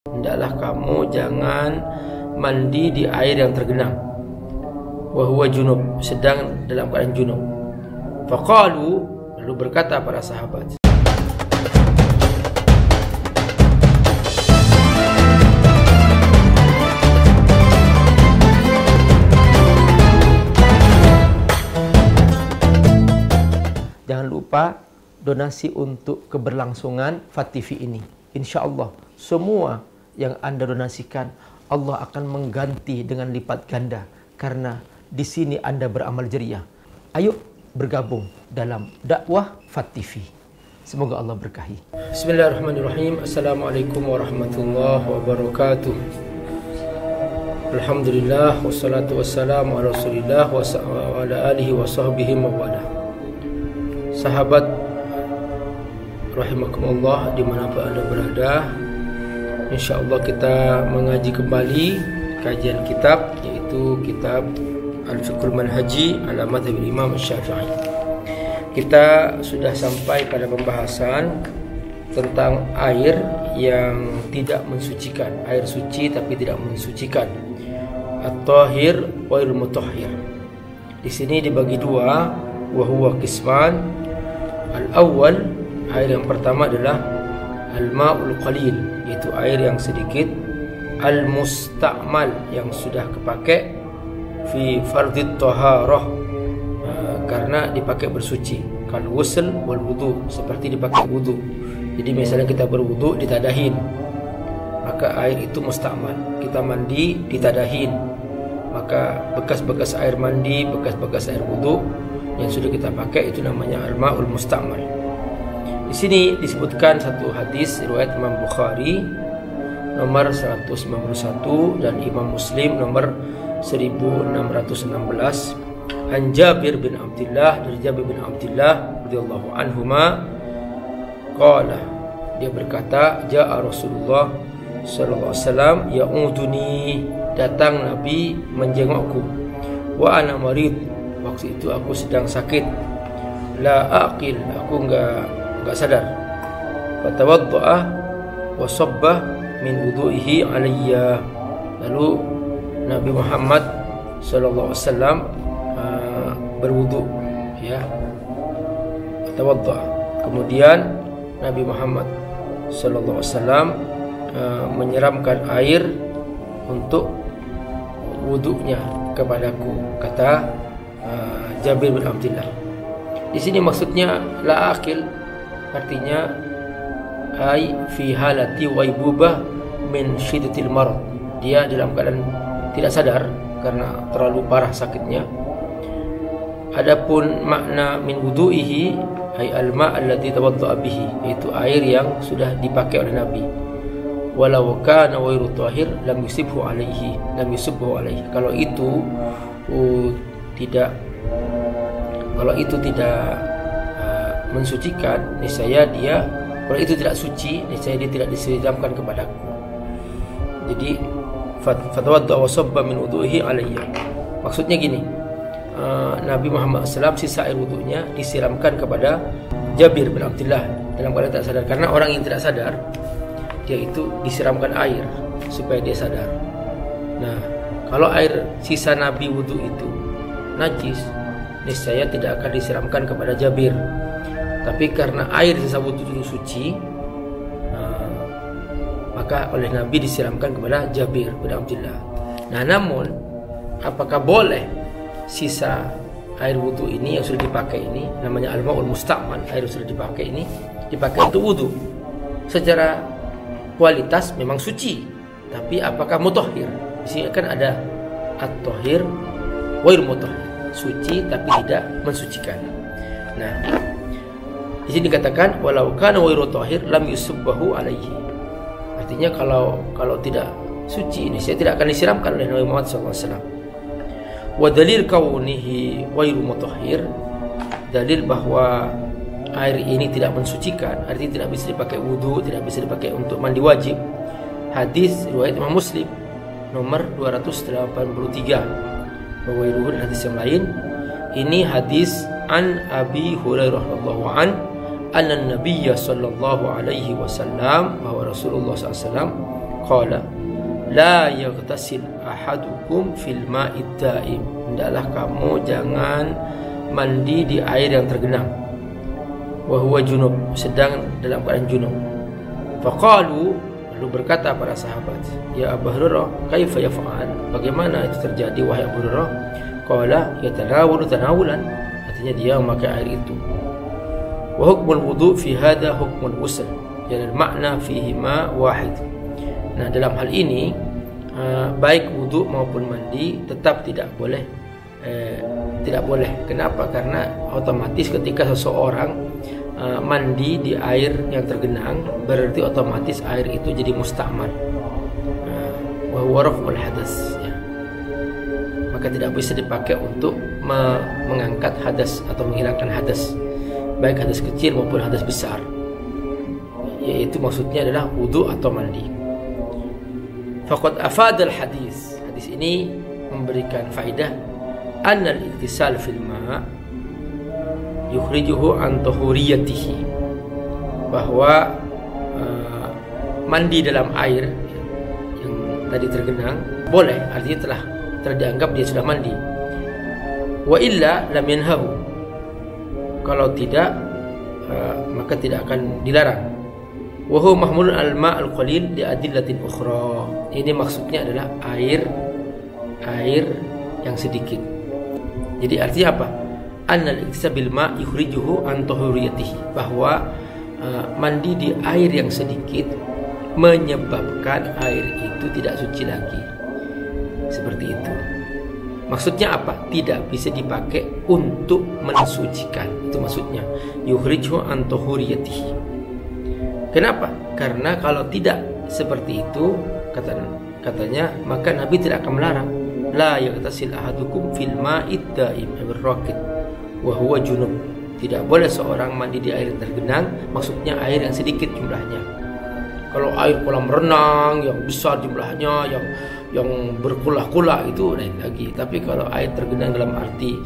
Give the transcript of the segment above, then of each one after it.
Hendaklah kamu jangan mandi di air yang tergenang. Wa huwa junub, sedang dalam keadaan junub. Faqalu, lalu berkata para sahabat, jangan lupa donasi untuk keberlangsungan FAT-TV ini. Insya Allah semua yang Anda donasikan Allah akan mengganti dengan lipat ganda, karena di sini Anda beramal jariah. Ayo bergabung dalam dakwah FAT-TV. Semoga Allah berkahi. Bismillahirrahmanirrahim. Assalamualaikum warahmatullahi wabarakatuh. Alhamdulillah wassalatu wassalamu ala Rasulillah wa ala alihi wa sahbihi wa wala. Sahabat rahimakumullah dimanapun Anda berada, InsyaAllah kita mengaji kembali kajian kitab, yaitu kitab Al-Fiqhul Manhaji ala Madhhab Imam Syafi'i. Kita sudah sampai pada pembahasan tentang air yang tidak mensucikan, air suci tapi tidak mensucikan, at-tahir wal mutahhir. Di sini dibagi dua, wa huwa qisman. Al-awwal, air yang pertama adalah al-ma'ul qalil, yaitu air yang sedikit, al-musta'mal, yang sudah kepakai, fi fardhit taharah, karena dipakai bersuci, kal ghusl wal wudu, seperti dipakai wudu. Jadi misalnya kita berwudu ditadahin, maka air itu musta'mal. Kita mandi ditadahin, maka bekas-bekas air mandi, bekas-bekas air wudu yang sudah kita pakai itu namanya al-ma'ul musta'mal. Di sini disebutkan satu hadis riwayat Imam Bukhari nomor 191 dan Imam Muslim nomor 1616, an Jabir bin Abdullah, dari Jabir bin Abdullah radhiyallahu anhuma, qala, dia berkata, jaa Rasulullah sallallahu alaihi wasallam ya'uduni, datang Nabi menjengukku, wa ana marid, waktu itu aku sedang sakit, la aqil, aku enggak sadar, fatawadda'a wa sabba min wudu'ihi alayya, lalu Nabi Muhammad sallallahu alaihi wasallam berwudu, ya, tawadda'a, kemudian Nabi Muhammad sallallahu alaihi wasallam menyiramkan air untuk wudunya kepadaku, kata Jabir bin Abdullah. Di sini maksudnya la akil, artinya ai fi halati waibubah min syiddatil marad, dia dalam keadaan tidak sadar karena terlalu parah sakitnya. Adapun makna min wudu'ihi ai al-ma' alladhi tawadda'a bihi, yaitu air yang sudah dipakai oleh Nabi. Walau kana ghairu tahir lam yusibhu alaihi, kalau itu tidak mensucikan, niscaya dia, kalau itu tidak suci, niscaya dia tidak disiramkan kepadaku. Jadi fatawadda wa sabba min wudu'ihi alayya, maksudnya gini, Nabi Muhammad SAW sisa air wudunya disiramkan kepada Jabir bin Abdullah dalam keadaan tak sadar, karena orang yang tidak sadar dia itu disiramkan air supaya dia sadar. Nah, kalau air sisa Nabi wudu itu najis, niscaya tidak akan disiramkan kepada Jabir. Tapi karena air sisa wudu itu suci, maka oleh Nabi disiramkan kepada Jabir bin Abdullah. Nah, namun apakah boleh sisa air wudu ini yang sudah dipakai ini, namanya al-ma'ul musta'mal, air yang sudah dipakai ini dipakai untuk wudu? Secara kualitas memang suci, tapi apakah mutahhir? Di sini kan ada at-tahhir wair mutahhir, suci tapi tidak mensucikan. Nah, di sini dikatakan walau kana ghairu tahir lam yusabbahu alaihi. Artinya kalau tidak suci ini saya tidak akan disiramkan oleh Nabi Muhammad SAW. Wa dalil kaunihi ghairu mutahhir, dalil bahwa air ini tidak mensucikan, artinya tidak bisa dipakai wudu, tidak bisa dipakai untuk mandi wajib. Hadis riwayat Imam Muslim nomor 283, wa ghairuhu, dan hadis yang lain. Ini hadis an Abi Hurairah radhiyallahu an anna Nabiyya sallallahu alaihi wasallam, bahwa Rasulullah SAW Qala la yaghtasil ahadukum fil ma'id daim. Hendaklah kamu jangan mandi di air yang tergenang. Wa huwa junub, sedang dalam keadaan junub. Faqalu, lalu berkata para sahabat, ya Abu Hurairah, kaifa yaf'al? Bagaimana itu terjadi wahai Abu Hurairah? Qala yatanawalu tanawulan, artinya dia memakai air itu. Wa hukmul wudu' fi hadha hukmul ghusl, dan makna fihi ma wahid. Nah, dalam hal ini baik wudu maupun mandi tetap tidak boleh. Kenapa? Karena otomatis ketika seseorang mandi di air yang tergenang, berarti otomatis air itu jadi mustakmal. Wa huwa raf'ul hadas, ya. Maka tidak bisa dipakai untuk mengangkat hadas atau menghilangkan hadas, baik hadas kecil maupun hadas besar. Yaitu maksudnya adalah wudu atau mandi. Faqad afadal hadis. Hadis ini memberikan faedah annal iktisal fil ma' yukhrijuhu an tahuriyatihi, bahwa mandi dalam air yang tadi tergenang boleh, artinya telah dianggap dia sudah mandi. Wa illa lam yanhahu, kalau tidak maka tidak akan dilarang. Wa huwa mahmulun al ma'al qalil li adillatin ukhra. Ini maksudnya adalah air yang sedikit. Jadi artinya apa? Annal iktisabil ma' yukhrijuhu an tahuriyatihi, bahwa mandi di air yang sedikit menyebabkan air itu tidak suci lagi. Seperti itu. Maksudnya apa? Tidak bisa dipakai untuk mensucikan. Itu maksudnya. Yukhrijuhu an tahuriyatihi. Kenapa? Karena kalau tidak seperti itu, katanya, maka Nabi tidak akan melarang. La yaghtasil ahadukum fil ma'id daim ar-raqid wa huwa junub. Tidak boleh seorang mandi di air yang tergenang, maksudnya air yang sedikit jumlahnya. Kalau air kolam renang yang besar jumlahnya, yang berkulah-kulah, itu lain lagi. Tapi kalau air tergenang dalam arti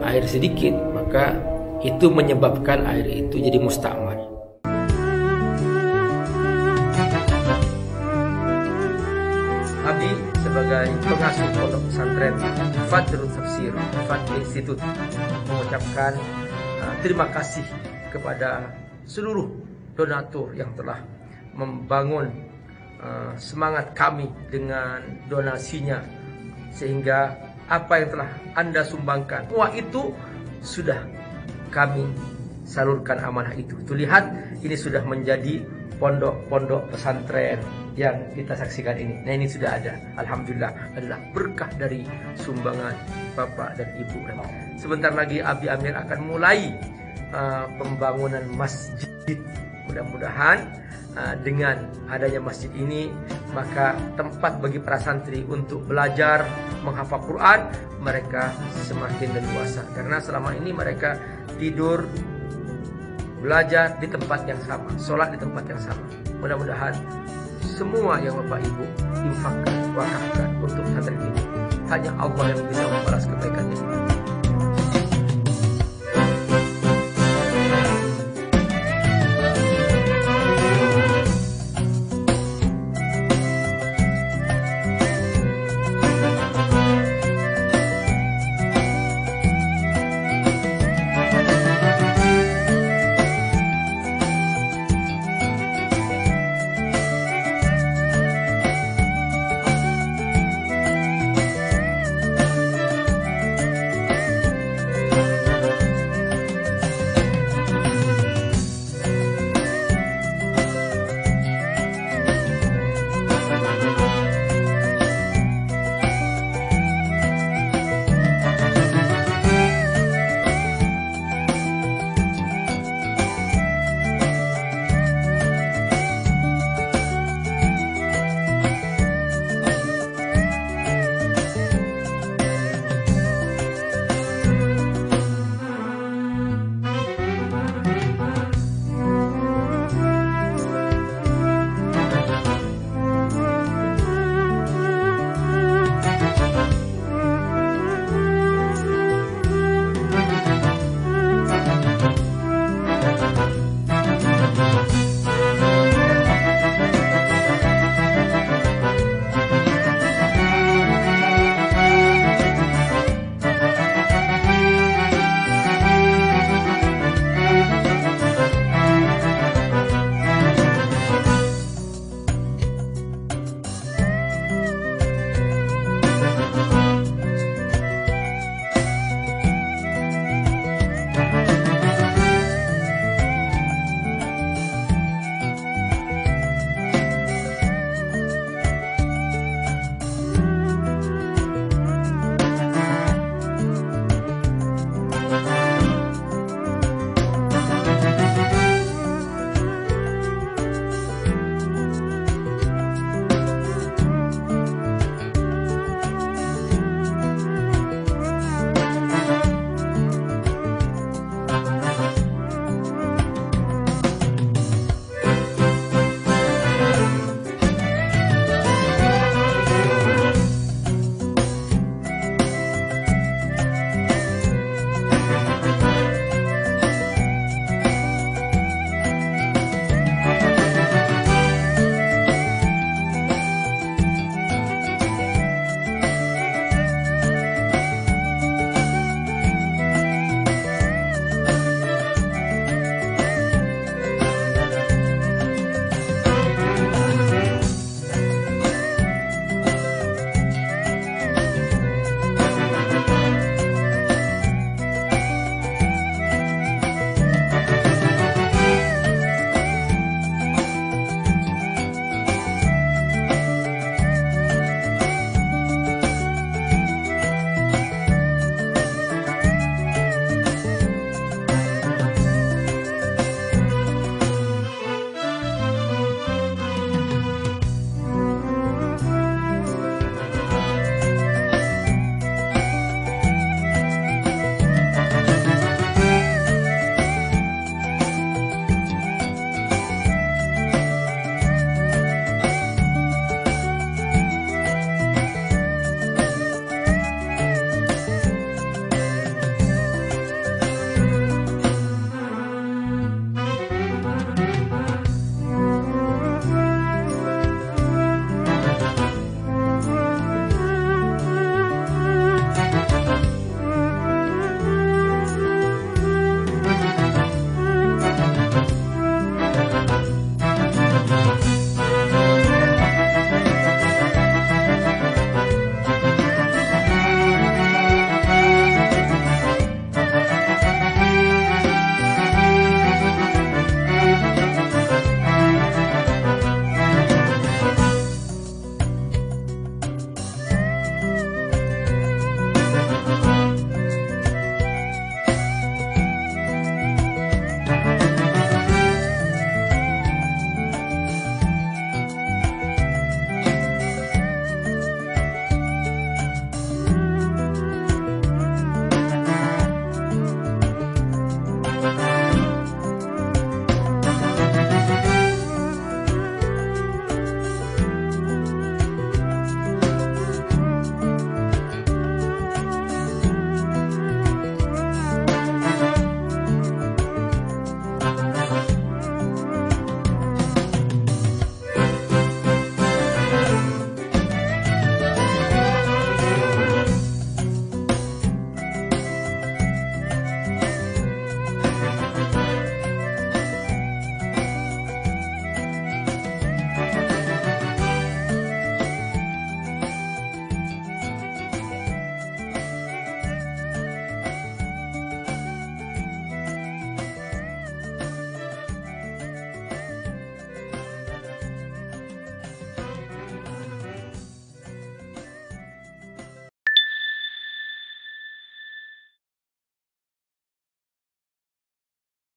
air sedikit, maka itu menyebabkan air itu jadi mustakmal. Abi sebagai pengasuh pondok pesantren Fadlul Tafsir Fadl Institute mengucapkan terima kasih kepada seluruh donatur yang telah membangun semangat kami dengan donasinya, sehingga apa yang telah Anda sumbangkan, wah, itu sudah kami salurkan amanah itu. Tuh, lihat, ini sudah menjadi pondok-pondok pesantren yang kita saksikan ini. Nah, ini sudah ada. Alhamdulillah, adalah berkah dari sumbangan Bapak dan Ibu. Sebentar lagi Abi Amir akan mulai pembangunan masjid. Mudah-mudahan dengan adanya masjid ini, maka tempat bagi para santri untuk belajar menghafal Quran mereka semakin leluasa. Karena selama ini mereka tidur, belajar di tempat yang sama, sholat di tempat yang sama. Mudah-mudahan semua yang Bapak Ibu infakkan, wakafkan untuk pesantren ini, hanya Allah yang bisa membalas kebaikannya.